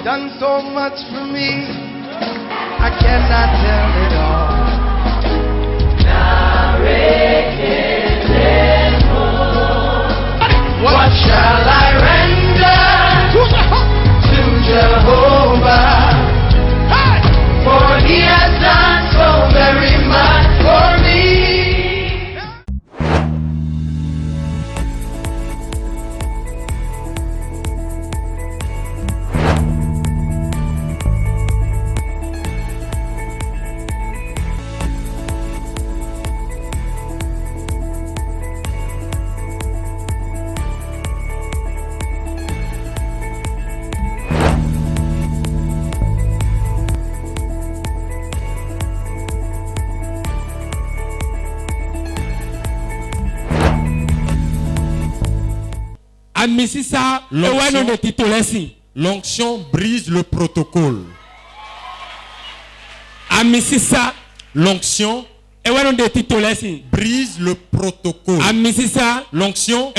done so much for me, I cannot tell it all. What shall I render to Jehovah? For he has done so very much for me. L'onction brise le protocole. L'onction brise le protocole. L'onction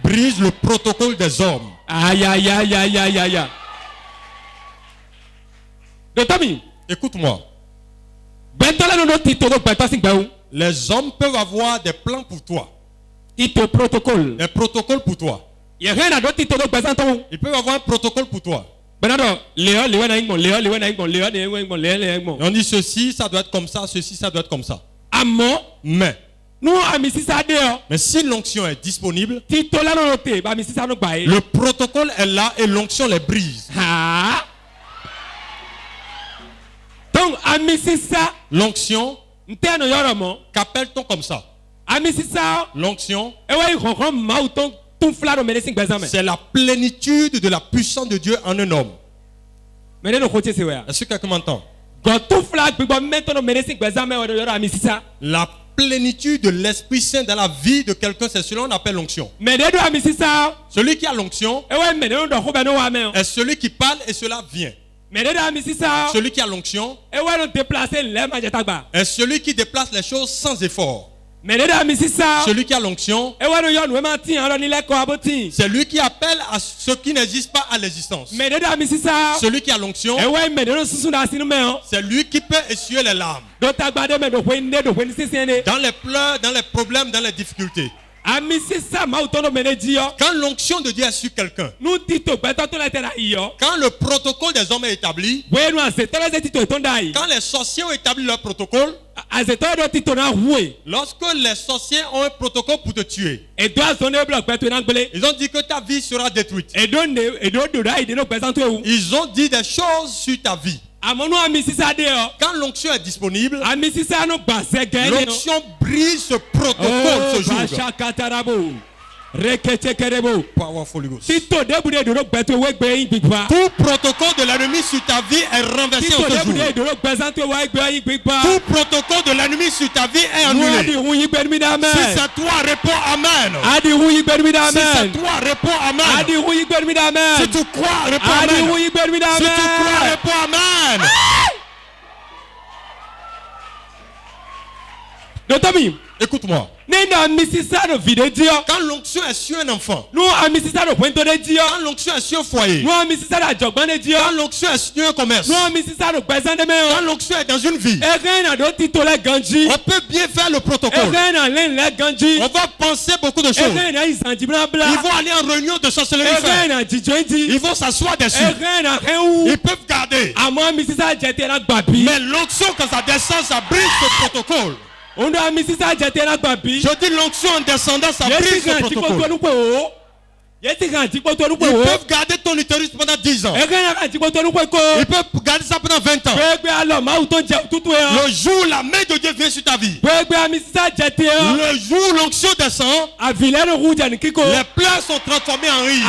brise le protocole des hommes. Aïe, aïe, aïe, aïe, aïe, aïe. Écoute-moi. Les hommes peuvent avoir des plans pour toi. Des protocoles pour toi. Ils peuvent avoir un protocole pour toi. On dit ceci, ça doit être comme ça, ceci, ça doit être comme ça. Mais si l'onction est disponible, le protocole est là et l'onction les brise. Donc, l'onction, qu'appelle-t-on comme ça? L'onction, c'est la plénitude de la puissance de Dieu en un homme. Est-ce que quelqu'un m'entend? La plénitude de l'Esprit Saint dans la vie de quelqu'un, c'est celui qu'on appelle l'onction. Celui qui a l'onction est celui qui parle et cela vient. Celui qui a l'onction est celui qui déplace les choses sans effort. Celui qui a l'onction, c'est lui qui appelle à ce qui n'existe pas à l'existence. Celui qui a l'onction, c'est lui qui peut essuyer les larmes. Dans les pleurs, dans les problèmes, dans les difficultés. Quand l'onction de Dieu est sur quelqu'un, quand le protocole des hommes est établi, quand les sorciers ont établi leur protocole, lorsque les sorciers ont un protocole pour te tuer, ils ont dit que ta vie sera détruite. Ils ont dit des choses sur ta vie. Quand l'onction est disponible, l'onction brise ce protocole ce jour. Powerful Ghost. Tout protocole de l'ennemi sur ta vie est renversé ce jour. Tout protocole de l'ennemi sur ta vie est annulé. Si c'est toi, réponds Amen. Si c'est toi, réponds Amen. Si tu crois, réponds Amen. Si tu crois, réponds Amen. Écoute-moi. Quand l'onction est sur un enfant, quand l'onction est sur un foyer, quand l'onction est sur un commerce, quand l'onction est dans une vie, on peut bien faire le protocole. On va penser beaucoup de choses. Ils vont aller en réunion de sorcellerie. Ils vont s'asseoir dessus. Ils peuvent garder. Mais l'onction, quand ça descend, ça brise ce protocole. Je dis l'onction en descendant, ça brise ce protocole. Ils peuvent garder ton utérus pendant 10 ans. Ils peuvent garder ça pendant 20 ans. Le jour où la main de Dieu vient sur ta vie, le jour où l'onction descend, les pleurs sont transformés en rire.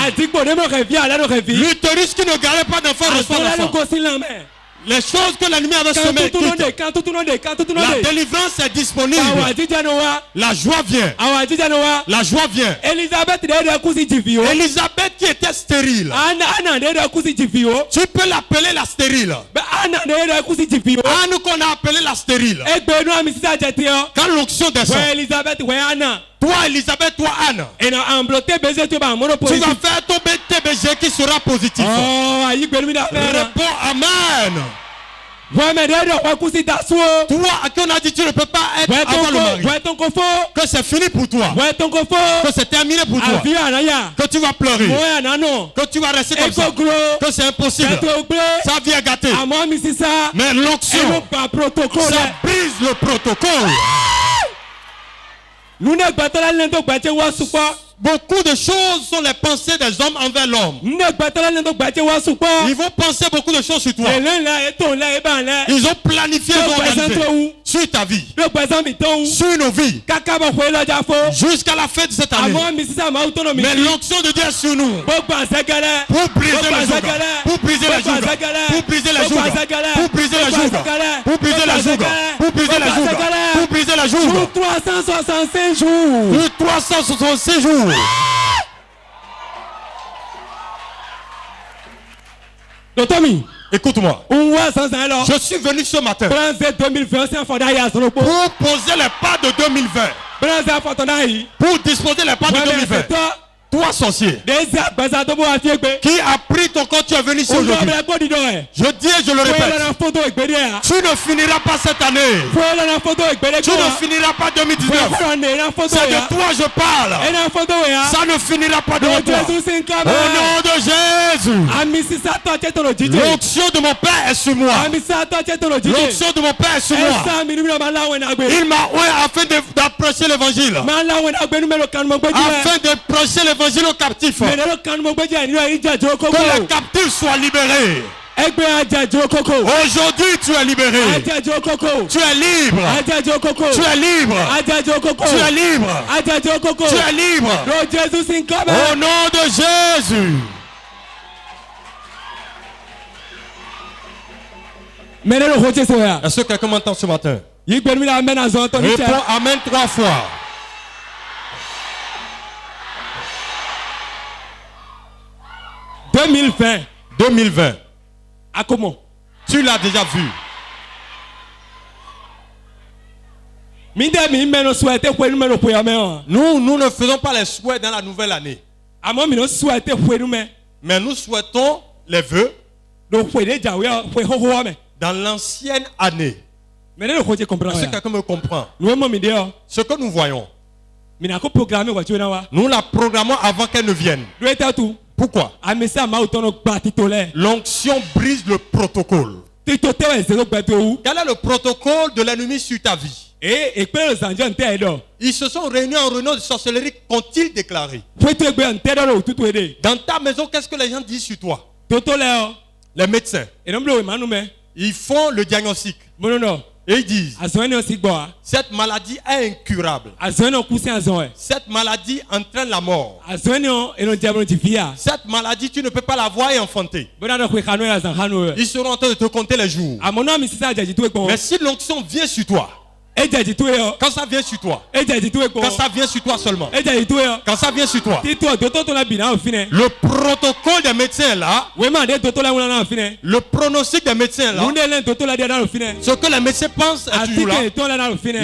L'utérus qui ne gardait pas d'enfant reçoit l'enfant. Les choses que l'ennemi avait semées, la délivrance est disponible. La joie vient. La joie vient. Élisabeth qui était stérile, tu peux l'appeler la stérile. Anne qu'on a appelé la stérile. Quand l'onction descend. Toi Elisabeth, toi Anne. Tu vas faire tomber TBG qui sera positif. Réponds Amen. Toi à qui on a dit tu ne peux pas être avant le mari. Que c'est fini pour toi. Que c'est terminé pour toi. Que tu vas pleurer. Que tu vas rester comme ça. Que c'est impossible. Ça vient gâter. Mais l'onction, ça brise le protocole. Beaucoup de choses sont les pensées des hommes envers l'homme. Ils vont penser beaucoup de choses sur toi. Ils ont planifié, ils ont organisé sur ta vie, sur nos vies, jusqu'à la fin de cette année. Mais l'onction de Dieu est sur nous pour briser les jougs, pour briser les jougs, pour briser les jougs, pour briser les jougs, pour briser les jougs, pour briser les jougs, pour briser les jougs. Pour 365 jours. Pour 365 jours. Écoute-moi. Je suis venu ce matin pour poser les pas de 2020. Pour disposer les pas de 2020. Toi sorcier qui a pris ton corps, tu es venu ici aujourd'hui. Je dis et je le répète, tu ne finiras pas cette année. Tu ne finiras pas 2019. C'est de toi je parle. Ça ne finira pas devant toi. Au nom de Jésus. L'onction de mon Père est sur moi. L'onction de mon Père est sur moi. Il m'a oué afin d'approcher l'évangile. Afin de prêcher l'évangile aux captifs. Que les captifs soient libérés. Aujourd'hui tu es libéré. Tu es libre. Tu es libre. Tu es libre. Tu es libre. Au nom de Jésus. Est-ce que quelqu'un m'entend ce matin? Réponds Amen 3 fois. « 2020. À comment? Tu l'as déjà vu. Nous ne faisons pas les souhaits dans la nouvelle année. Mais nous souhaitons les vœux dans l'ancienne année. Est-ce que quelqu'un me comprend? Ce que nous voyons, nous la programmons avant qu'elle ne vienne. Pourquoi? L'onction brise le protocole. Quel est le protocole de l'ennemi sur ta vie? Ils se sont réunis en réunion de sorcellerie. Qu'ont-ils déclaré? Dans ta maison, qu'est-ce que les gens disent sur toi? Les médecins, ils font le diagnostic. Et ils disent, cette maladie est incurable. Cette maladie entraîne la mort. Cette maladie, tu ne peux pas la voir et enfanter. Ils seront en train de te compter les jours. Mais si l'onction vient sur toi, quand ça vient sur toi, quand ça vient sur toi seulement, quand ça vient sur toi, le protocole des médecins là, le pronostic des médecins là, ce que les médecins pensent est toujours là.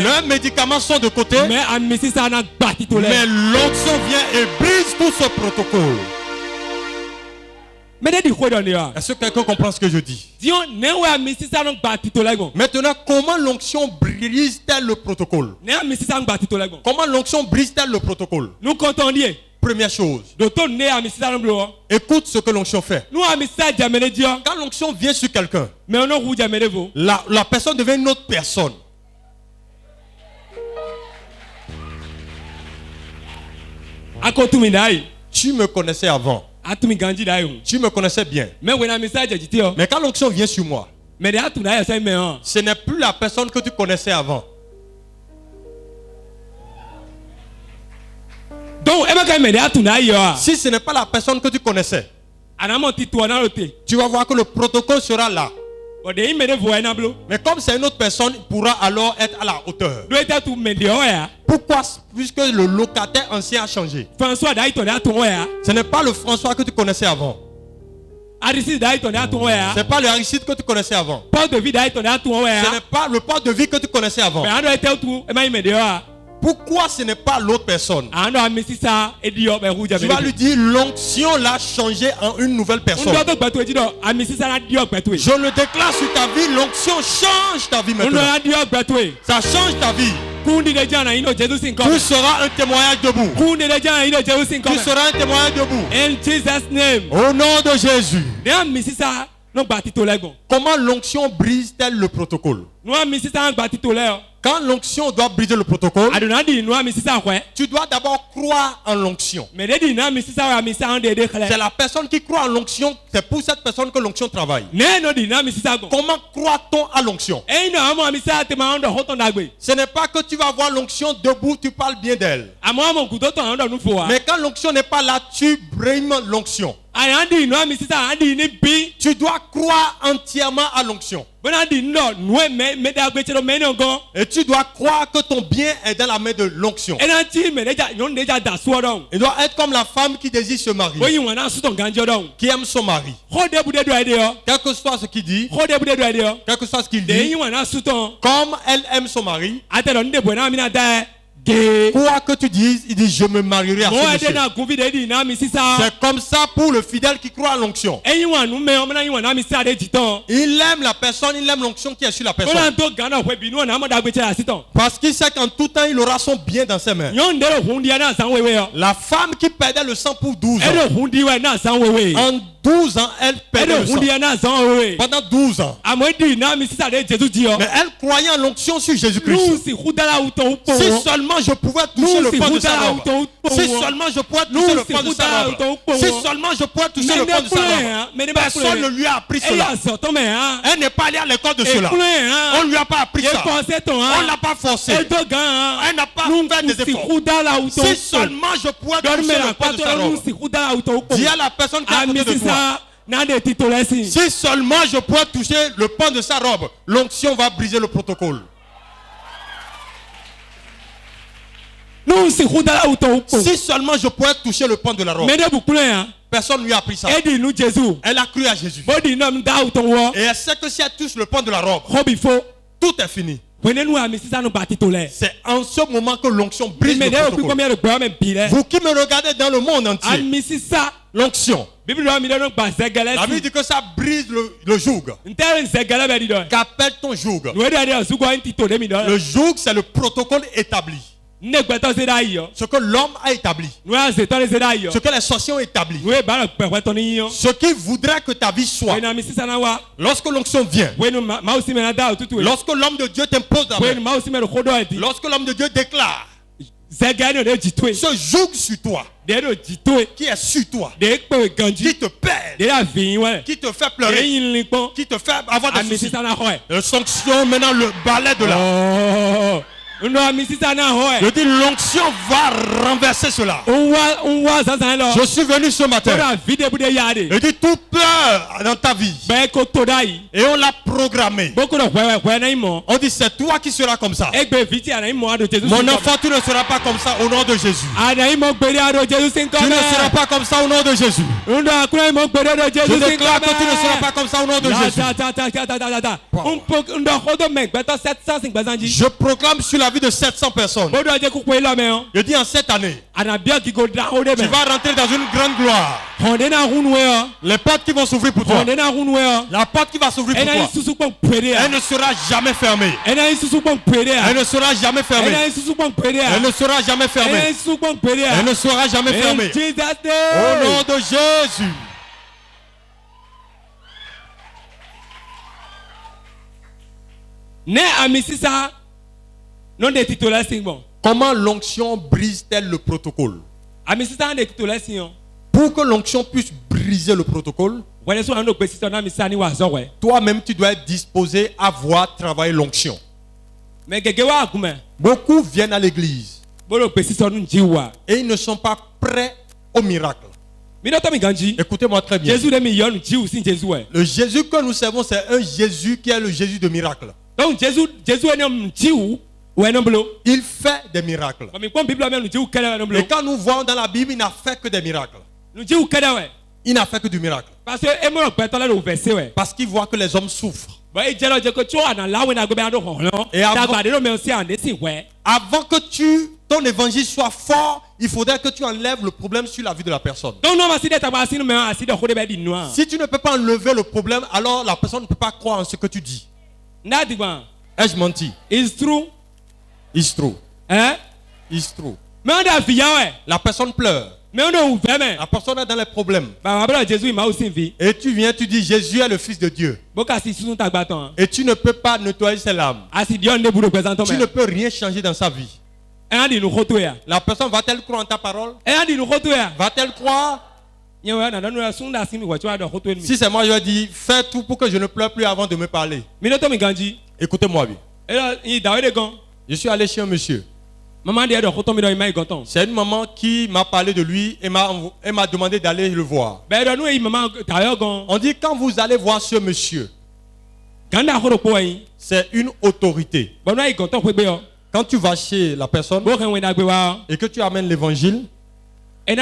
Leurs médicaments sont de côté, mais l'onction vient et brise tout ce protocole. Est-ce que quelqu'un comprend ce que je dis? Maintenant, comment l'onction brise-t-elle le protocole? Comment l'onction brise-t-elle le protocole? Première chose, écoute ce que l'onction fait. Quand l'onction vient sur quelqu'un, la personne devient une autre personne. Tu me connaissais avant. Tu me connaissais bien. Mais quand l'onction vient sur moi, ce n'est plus la personne que tu connaissais avant. Si ce n'est pas la personne que tu connaissais, tu vas voir que le protocole sera là. Mais comme c'est une autre personne, il pourra alors être à la hauteur. Pourquoi? Puisque le locataire ancien a changé. Ce n'est pas le François que tu connaissais avant. C'est pas le Aristide que tu connaissais avant. Ce n'est pas le port de vie que tu connaissais avant. Pourquoi ce n'est pas l'autre personne? Tu vas lui dire l'onction l'a changé en une nouvelle personne. Je le déclare sur ta vie, l'onction change ta vie maintenant. Ça change ta vie. Tu seras un témoignage debout. Tu seras un témoignage debout. In Jesus' name. Au nom de Jésus. Comment l'onction brise-t-elle le protocole? Quand l'onction doit briser le protocole, tu dois d'abord croire en l'onction. C'est la personne qui croit en l'onction, c'est pour cette personne que l'onction travaille. Comment croit-on à l'onction? Ce n'est pas que tu vas voir l'onction debout, tu parles bien d'elle. Mais quand l'onction n'est pas là, tu brimes l'onction. Tu dois croire entièrement à l'onction. Et tu dois croire que ton bien est dans la main de l'onction. Il doit être comme la femme qui désire se marier, qui aime son mari. Quel que soit ce qu'il dit, quel que soit ce qu'il dit, comme elle aime son mari, quoi que tu dises, il dit je me marierai à ce monsieur. C'est comme ça pour le fidèle qui croit à l'onction. Il aime la personne, il aime l'onction qui est sur la personne. Parce qu'il sait qu'en tout temps il aura son bien dans ses mains. La femme qui perdait le sang pour 12 ans, en 12 ans, elle perdait le sang. Pendant 12 ans. Mais elle croyait en l'onction sur Jésus-Christ. Si seulement je pouvais toucher le pan de sa robe. Si seulement je pouvais toucher le pan de sa robe. Si seulement je pouvais toucher le pan de sa robe. Personne ne lui a appris cela. Elle n'est pas allée à l'école de cela. On ne lui a pas appris ça. On ne l'a pas forcé. Elle n'a pas fait des efforts. Si seulement je pouvais toucher le pan de sa robe. Dis à la personne qui a côté de toi. Si seulement je pouvais toucher le pan de sa robe, l'onction va briser le protocole. Si seulement je pouvais toucher le pan de la robe. Personne ne lui a appris ça. Elle a cru à Jésus. Et elle sait que si elle touche le pan de la robe, tout est fini. C'est en ce moment que l'onction brise le protocole. Vous qui me regardez dans le monde entier, l'onction, la Bible dit que ça brise le joug. Qu'appelle ton joug? Le joug, c'est le protocole établi. Ce que l'homme a établi. Ce que les sorciers ont établi. Ce qu'il voudrait que ta vie soit. Lorsque l'onction vient. Lorsque l'homme de Dieu t'impose la main. Lorsque l'homme de Dieu déclare. Ce joug sur toi. Qui est sur toi. Qui te perd. Qui te fait pleurer. Qui te fait avoir des soucis. Le sanction maintenant le balai de là. Je dis l'onction va renverser cela. Je suis venu ce matin. Je dis toute peur dans ta vie. Et on l'a programmé. On dit c'est toi qui seras comme ça. Mon enfant, tu ne seras pas comme ça au nom de Jésus. Tu ne seras pas comme ça au nom de Jésus. Je déclare que tu ne seras pas comme ça au nom de Jésus. Je proclame sur la vie de 700 personnes. Je dis en cette année, tu vas rentrer dans une grande gloire. Les portes qui vont s'ouvrir pour toi. La porte qui va s'ouvrir pour toi. Elle ne sera jamais fermée. Elle ne sera jamais fermée. Elle ne sera jamais fermée. Elle ne sera jamais fermée. Au nom de Jésus. Comment l'onction brise-t-elle le protocole? Pour que l'onction puisse briser le protocole, toi-même tu dois être disposé à voir travailler l'onction. Beaucoup viennent à l'église et ils ne sont pas prêts au miracle. Écoutez-moi très bien. Le Jésus que nous servons, c'est un Jésus qui est le Jésus de miracle. Il fait des miracles. Et quand nous voyons dans la Bible, il n'a fait que des miracles. Il n'a fait que du miracle. Parce que Parce qu'il voit que les hommes souffrent. Et avant que ton évangile soit fort, il faudrait que tu enlèves le problème sur la vie de la personne. Si tu ne peux pas enlever le problème, alors la personne ne peut pas croire en ce que tu dis. Ai-je menti? It's true. It's true. Hein? It's true. La La personne pleure. La personne est dans les problèmes. Et tu viens, tu dis Jésus est le Fils de Dieu. Et tu ne peux pas nettoyer ses larmes. Tu ne peux rien changer dans sa vie. La personne va-t-elle croire en ta parole? Va-t-elle croire? Si c'est moi, je vais dire fais tout pour que je ne pleure plus avant de me parler. Écoutez-moi bien. Je suis allé chez un monsieur. C'est une maman qui m'a parlé de lui et m'a demandé d'aller le voir. On dit quand vous allez voir ce monsieur, c'est une autorité. Quand tu vas chez la personne et que tu amènes l'évangile, elle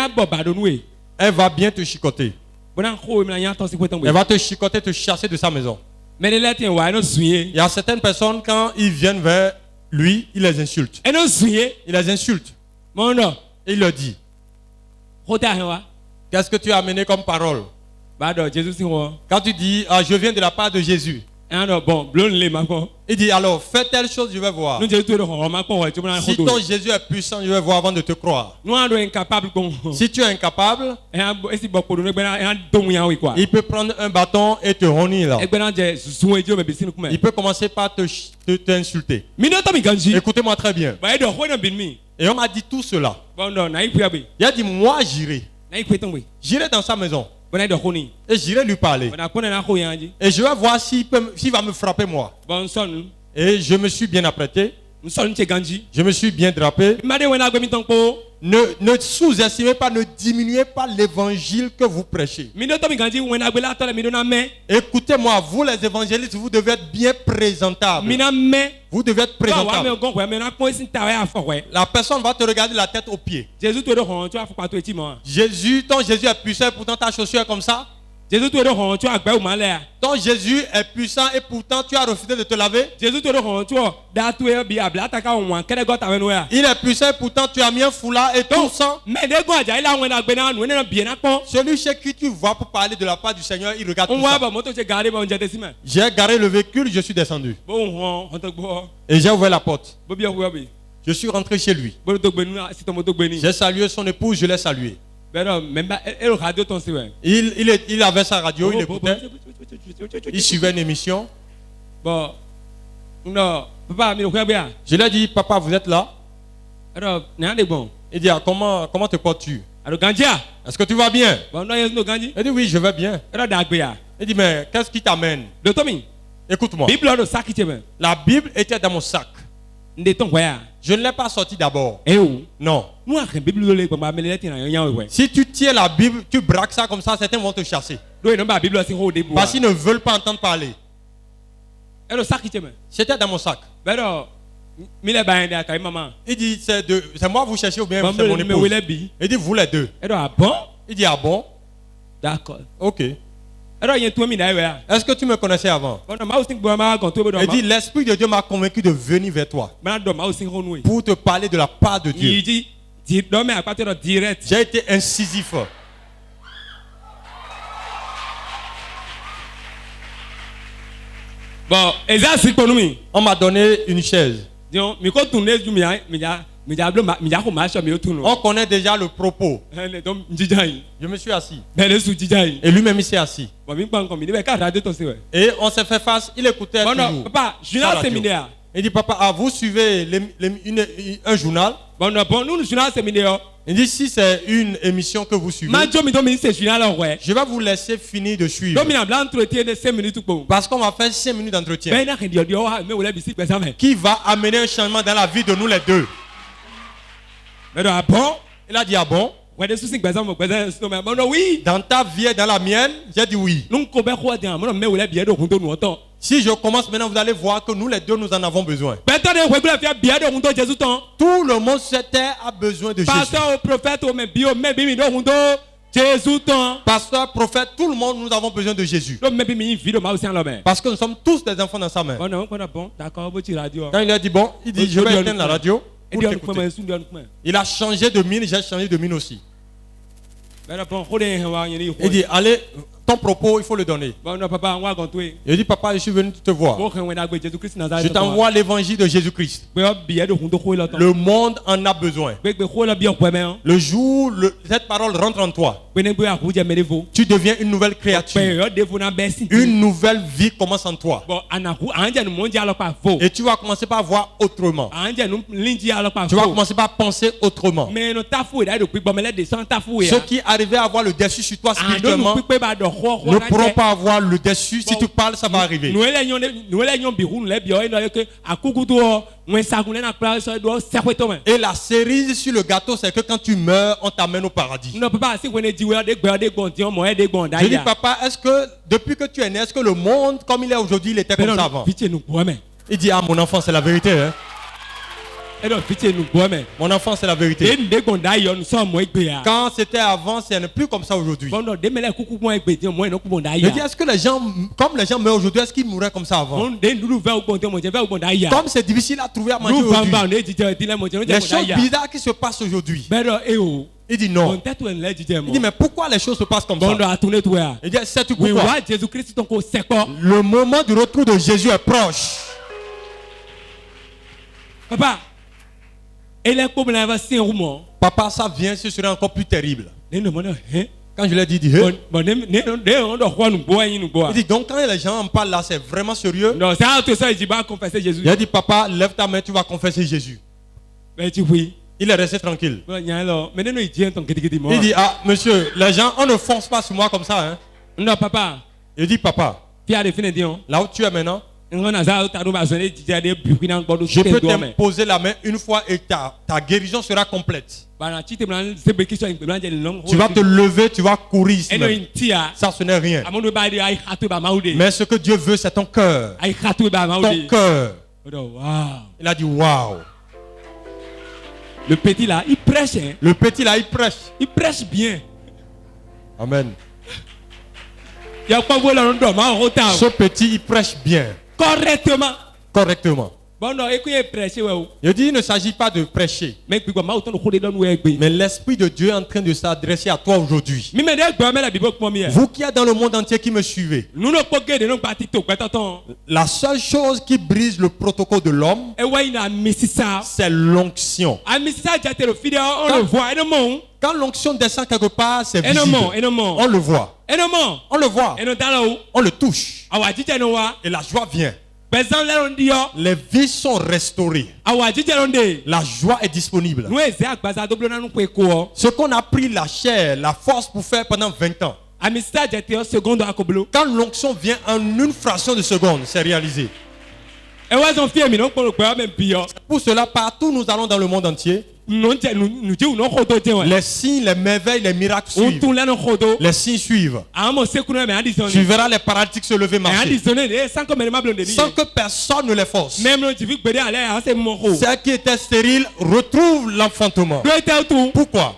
va bien te chicoter. Elle va te chicoter, te chasser de sa maison. Il y a certaines personnes, quand ils viennent vers lui, il les insulte. Il les insulte. Il leur dit qu'est-ce que tu as amené comme parole? Quand tu dis je viens de la part de Jésus, il dit alors fais telle chose, je vais voir. Si ton Jésus est puissant, je vais voir avant de te croire. Si tu es incapable, il peut prendre un bâton et te rogner là. Il peut commencer par t'insulter. Écoutez-moi très bien. Et on m'a dit tout cela. Il a dit moi j'irai. J'irai dans sa maison. Et j'irai lui parler. Et je vais voir s'il va me frapper moi. Et je me suis bien apprêté. Je me suis bien drapé. Ne sous-estimez pas, ne diminuez pas l'évangile que vous prêchez. Écoutez-moi, vous les évangélistes, vous devez être bien présentables. Vous devez être présentable. La personne va te regarder la tête aux pieds. Ton Jésus est puissant et pourtant ta chaussure est comme ça. Ton Jésus est puissant et pourtant tu as refusé de te laver. Il est puissant et pourtant tu as mis un foulard et tout sang. Celui chez qui tu vas pour parler de la part du Seigneur, il regarde tout ça. J'ai garé le véhicule, je suis descendu. Et j'ai ouvert la porte. Je suis rentré chez lui. J'ai salué son épouse, je l'ai salué. Il avait sa radio, il écoutait. Il suivait une émission. Je lui ai dit, papa, vous êtes là? Il dit, comment te portes-tu? Est-ce que tu vas bien? Il dit, oui, je vais bien. Il dit, mais qu'est-ce qui t'amène? Écoute-moi. La Bible était dans mon sac. Je ne l'ai pas sorti d'abord. Non. Si tu tiens la Bible, tu braques ça comme ça, certains vont te chasser. Parce qu'ils ne veulent pas entendre parler. C'était dans mon sac. Il dit, c'est moi vous cherchez ou bien c'est mon épouse? Il dit, vous les deux. Il dit, ah bon? D'accord. Ok. Est-ce que tu me connaissais avant? Il dit, l'Esprit de Dieu m'a convaincu de venir vers toi pour te parler de la part de Dieu. J'ai été incisif. On m'a donné une chaise. On connaît déjà le propos. Je me suis assis. Et lui-même il s'est assis. Et on s'est fait face. Il écoutait toujours. Il dit, papa, vous suivez un journal? Il dit, si c'est une émission que vous suivez, je vais vous laisser finir de suivre. Parce qu'on va faire 5 minutes d'entretien qui va amener un changement dans la vie de nous les deux. Il a dit, ah bon? Dans ta vie et dans la mienne, j'ai dit oui. Si je commence maintenant, vous allez voir que nous les deux, nous en avons besoin. Tout le monde sur cette terre a besoin de Jésus. Pasteur, prophète, tout le monde, nous avons besoin de Jésus. Parce que nous sommes tous des enfants dans sa main. Quand il a dit bon, il dit je vais éteindre la radio. Il a changé de mine, j'ai changé de mine aussi. Il dit allez, ton propos, il faut le donner. Il dit papa, je suis venu te voir. Je t'envoie l'évangile de Jésus-Christ. Le monde en a besoin. Le jour cette parole rentre en toi, tu deviens une nouvelle créature. Une nouvelle vie commence en toi. Et tu vas commencer par voir autrement. Tu vas commencer par penser autrement. Ceux qui arrivaient à avoir le dessus sur toi spirituellement ne pourront pas avoir le dessus. Si tu parles, ça va arriver. Et la cerise sur le gâteau, c'est que quand tu meurs, on t'amène au paradis. Je dis papa, est-ce que depuis que tu es né, est-ce que le monde comme il est aujourd'hui, il était comme ça avant? Il dit ah mon enfant, c'est la vérité hein? Mon enfant, c'est la vérité. Quand c'était avant, ce n'est plus comme ça aujourd'hui. Je dis, est-ce que les gens, comme les gens meurent aujourd'hui, est-ce qu'ils mourraient comme ça avant? Comme c'est difficile à trouver à manger aujourd'hui. Les choses bizarres qui se passent aujourd'hui. Il dit non. Il dit mais pourquoi les choses se passent comme ça? Il dit sais-tu pourquoi? Le moment du retour de Jésus est proche. Papa, ça vient, ce serait encore plus terrible. Quand je lui ai dit, il dit donc quand les gens en parlent là, c'est vraiment sérieux? Il a dit papa, lève ta main, tu vas confesser Jésus. Il est resté tranquille. Il dit ah monsieur, les gens, on ne force pas sur moi comme ça hein? Non papa. Il dit papa, là où tu es maintenant, je peux t'imposer la main une fois et ta guérison sera complète. Tu vas te lever, tu vas courir ici même. Ça, ce n'est rien. Mais ce que Dieu veut, c'est ton cœur. Ton cœur. Il a dit waouh. Le petit là, il prêche. Hein? Le petit là, il prêche. Il prêche bien. Amen. Ce petit, il prêche bien. Correctement. Je dis, il ne s'agit pas de prêcher. Mais l'Esprit de Dieu est en train de s'adresser à toi aujourd'hui. Vous qui êtes dans le monde entier qui me suivez. La seule chose qui brise le protocole de l'homme, c'est l'onction. Quand l'onction descend quelque part, c'est visible. On le voit. On le voit. On le touche. Et la joie vient. Les vies sont restaurées. La joie est disponible. Ce qu'on a pris la chair, la force pour faire pendant 20 ans. Quand l'onction vient en une fraction de seconde, c'est réalisé. Pour cela, partout nous allons dans le monde entier. Les signes, les merveilles, les miracles suivent. Les signes suivent. Tu verras les paralytiques se lever marcher. Sans que personne ne les force. Ceux qui étaient stériles retrouvent l'enfantement. Pourquoi?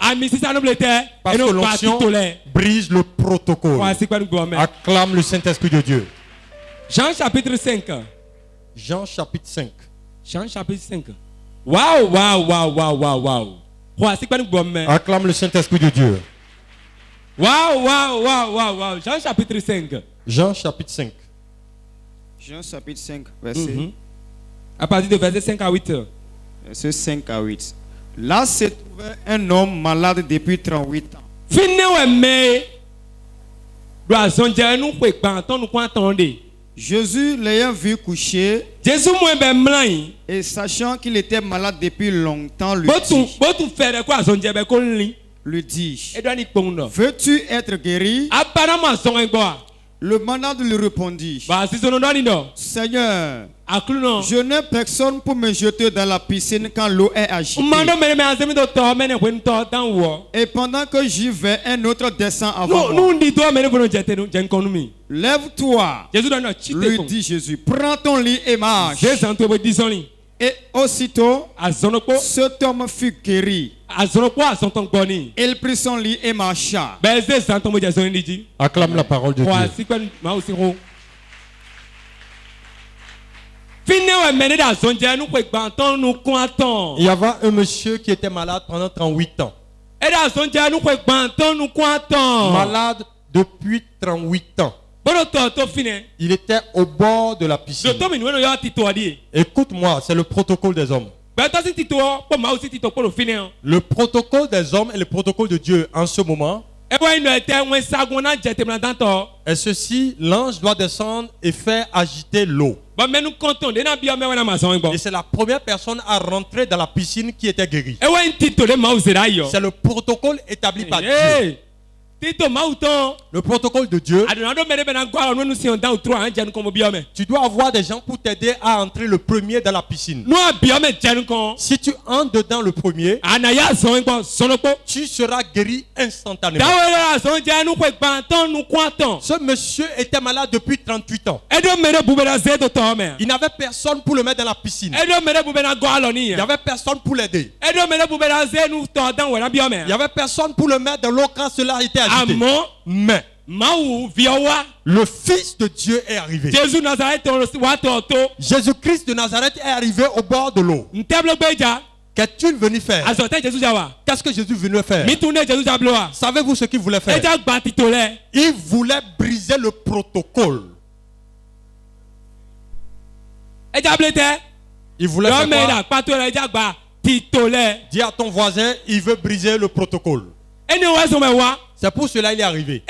Parce que l'onction brise le protocole. Acclame le Saint-Esprit de Dieu. Jean chapitre 5. Jean chapitre 5. Jean chapitre 5. Waouh, waouh, waouh, waouh, waouh, waouh. Acclame le Saint-Esprit de Dieu. Waouh, waouh, waouh, waouh, waouh. Jean chapitre 5. Jean chapitre 5. Jean chapitre 5, verset. À partir de verset 5 à 8. Verset 5 à 8. Là se trouvait un homme malade depuis 38 ans. Jésus l'ayant vu coucher et sachant qu'il était malade depuis longtemps lui dit veux-tu être guéri? Le malade lui répondit Seigneur, je n'ai personne pour me jeter dans la piscine quand l'eau est agitée. Et pendant que j'y vais, un autre descend avant moi. Lève-toi, lui dit Jésus, prends ton lit et marche. Et aussitôt, cet homme fut guéri Il prit son lit et marcha. Acclame la parole de Dieu. Il y avait un monsieur qui était malade pendant 38 ans. Malade depuis 38 ans. Il était au bord de la piscine. Écoute-moi, c'est le protocole des hommes. Le protocole des hommes et le protocole de Dieu en ce moment est ceci: l'ange doit descendre et faire agiter l'eau. Et c'est la première personne à rentrer dans la piscine qui était guérie. C'est le protocole établi par Dieu. Le protocole de Dieu. Tu dois avoir des gens pour t'aider à entrer le premier dans la piscine. Si tu entres dedans le premier, tu seras guéri instantanément. Ce monsieur était malade depuis 38 ans. Il n'avait personne pour le mettre dans la piscine. Il n'y avait personne pour l'aider. Il n'y avait personne pour le mettre dans l'eau quand cela était agité. Mais le Fils de Dieu est arrivé. Jésus-Christ de Nazareth est arrivé au bord de l'eau. Qu'est-il venu faire? Qu'est-ce que Jésus est venu faire? Savez-vous ce qu'il voulait faire? Il voulait briser le protocole. Il voulait faire quoi? Dis à ton voisin, il veut briser le protocole. C'est pour cela qu'il est arrivé.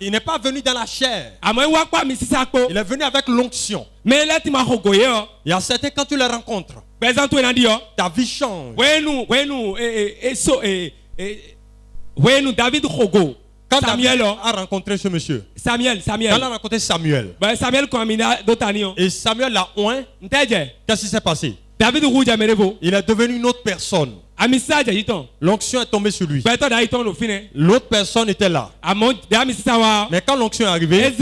Il n'est pas venu dans la chair. Il est venu avec l'onction. Il y a certains, quand tu les rencontres, ta vie change. Quand David a rencontré ce monsieur, quand il a rencontré Samuel, et Samuel l'a oint, qu'est-ce qui s'est passé? Il est devenu une autre personne. L'onction est tombée sur lui. L'autre personne était là. Mais quand l'onction est arrivée,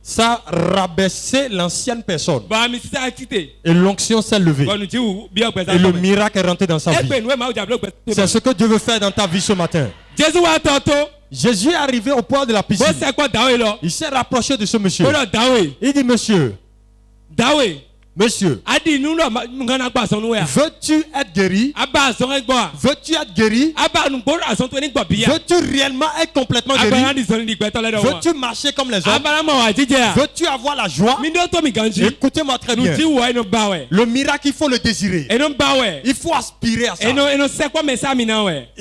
ça a rabaissé l'ancienne personne. Et l'onction s'est levée. Et le miracle est rentré dans sa vie. C'est ce que Dieu veut faire dans ta vie ce matin. Jésus est arrivé au point de la piscine. Il s'est rapproché de ce monsieur. Il dit: Monsieur, veux-tu être guéri? Veux-tu être guéri? Veux-tu réellement être complètement guéri? Veux-tu marcher comme les autres? Veux-tu avoir la joie? Écoutez-moi très bien. Le miracle, il faut le désirer. Il faut aspirer à ça. Et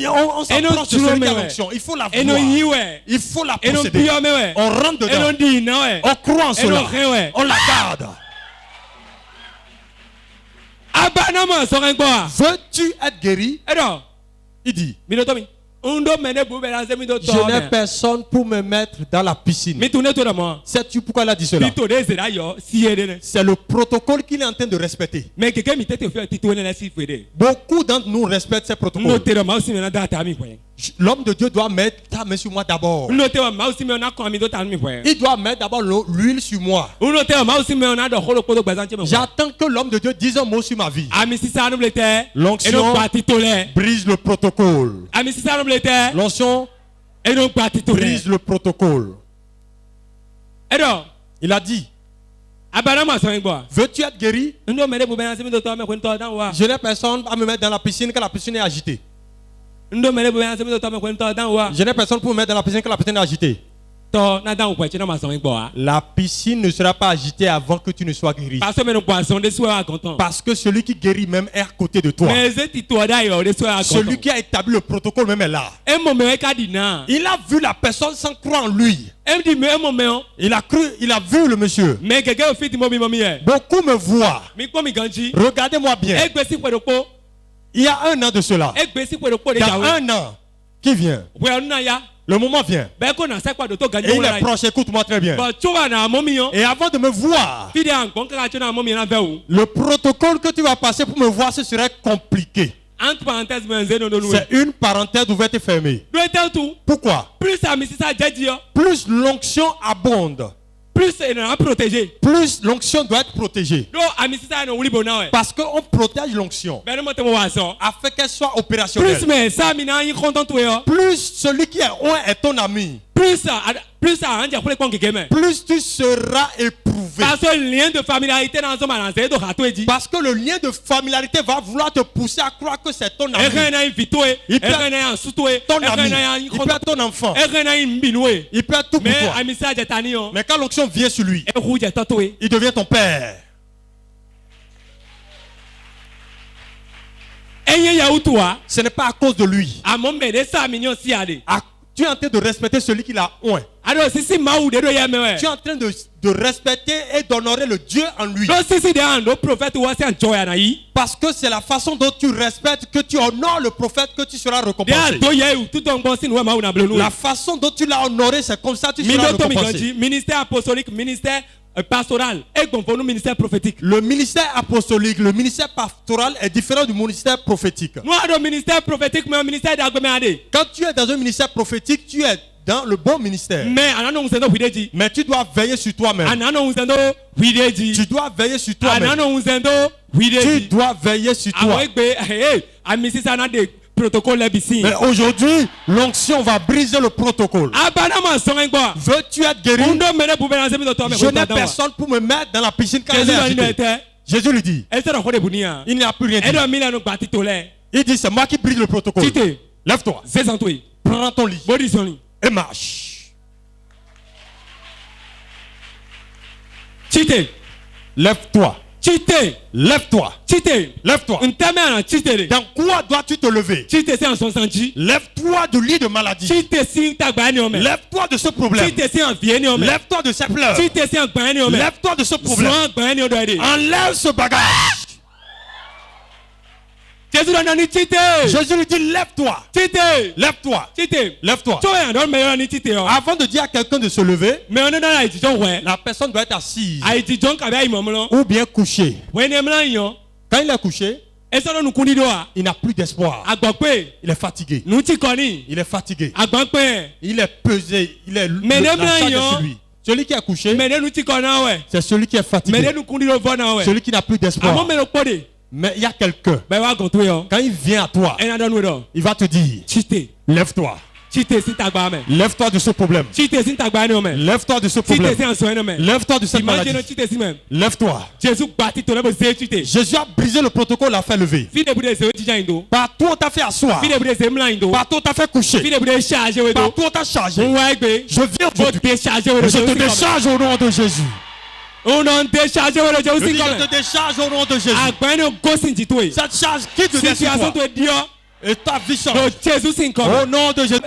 on s'approche de celui qui a l'onction. Il faut la voir. Il faut la posséder. On rentre dedans. On croit en cela. On la garde. Veux-tu être guéri? Il dit: je n'ai personne pour me mettre dans la piscine. Sais-tu pourquoi il a dit cela? C'est le protocole qu'il est en train de respecter. Beaucoup d'entre nous respectent ces protocoles. L'homme de Dieu doit mettre ta main sur moi d'abord. Il doit mettre d'abord l'huile sur moi. J'attends que l'homme de Dieu dise un mot sur ma vie. L'onction brise le protocole. L'onction brise le protocole. Il a dit: veux-tu être guéri? Je n'ai personne à me mettre dans la piscine quand la piscine est agitée. Je n'ai personne pour me mettre dans la piscine quand la piscine est agitée. La piscine ne sera pas agitée avant que tu ne sois guéri. Parce que celui qui guérit même est à côté de toi. Celui qui a établi le protocole même est là. Il a vu la personne sans croire en lui. Il a cru, il a vu le monsieur. Beaucoup me voient. Regardez-moi bien. Il y a un an de cela. Il y a un an qui vient. Le moment vient. Et il est proche, écoute-moi très bien. Et avant de me voir, le protocole que tu vas passer pour me voir, ce serait compliqué. C'est une parenthèse ouverte et fermée. Pourquoi? Plus l'onction abonde, plus l'onction doit être protégée. Parce qu'on protège l'onction afin qu'elle soit opérationnelle. Plus celui qui est loin est ton ami, plus tu seras éprouvé. Parce que le lien de familiarité va vouloir te pousser à croire que c'est ton ami. Il peut être ton ami, il peut être ton enfant, il peut être tout pour toi. Mais quand l'onction vient sur lui, il devient ton père. Ce n'est pas à cause de lui. Tu es en train de respecter celui qui l'a oint. Tu es en train de respecter et d'honorer le Dieu en lui. Parce que c'est la façon dont tu respectes, que tu honores le prophète, que tu seras récompensé. La façon dont tu l'as honoré, c'est comme ça que tu seras récompensé. Ministère apostolique, ministère pastoral et le ministère prophétique. Le ministère apostolique, le ministère pastoral est différent du ministère prophétique. Nous avons un ministère prophétique, mais un ministère d'agrément. Quand tu es dans un ministère prophétique, tu es dans le bon ministère. Mais tu dois veiller sur toi-même. Tu dois veiller sur toi-même. Tu dois veiller sur toi. Mais aujourd'hui, l'onction va briser le protocole. Veux-tu être guéri? Je n'ai personne pour me mettre dans la piscine quand elle est agitée. Jésus lui dit, il n'y a plus rien dit. Il dit, c'est moi qui brise le protocole. Lève-toi. Prends ton lit et marche. Lève-toi. Lève-toi. Lève-toi. Dans quoi dois-tu te lever? Lève-toi du lit de maladie. Lève-toi de ce problème. Lève-toi de ces pleurs. Lève-toi de ce problème. Enlève ce bagage. Jésus lui dit, lève-toi. Lève-toi. Lève-toi. Avant de dire à quelqu'un de se lever, la personne doit être assise ou bien couchée. Quand il est couché, il n'a plus d'espoir. Il est fatigué. Il est fatigué. Il est pesé. Il est sur lui. Celui qui est couché, c'est celui qui est fatigué. Celui qui n'a plus d'espoir. Mais il y a quelqu'un, quand il vient à toi, il va te dire, lève-toi. Lève-toi de ce problème. Lève-toi de ce problème. Lève-toi de cette maladie. Lève-toi. Jésus a brisé le protocole, a fait lever. Partout on t'a fait asseoir. Partout on t'a fait coucher. Partout on t'a chargé. Je viens aujourd'hui. Je te décharge au nom de Jésus. Je te décharge au nom de Jésus. Cette charge quitte de l'espoir. Et ta vie change. Au nom de Jésus.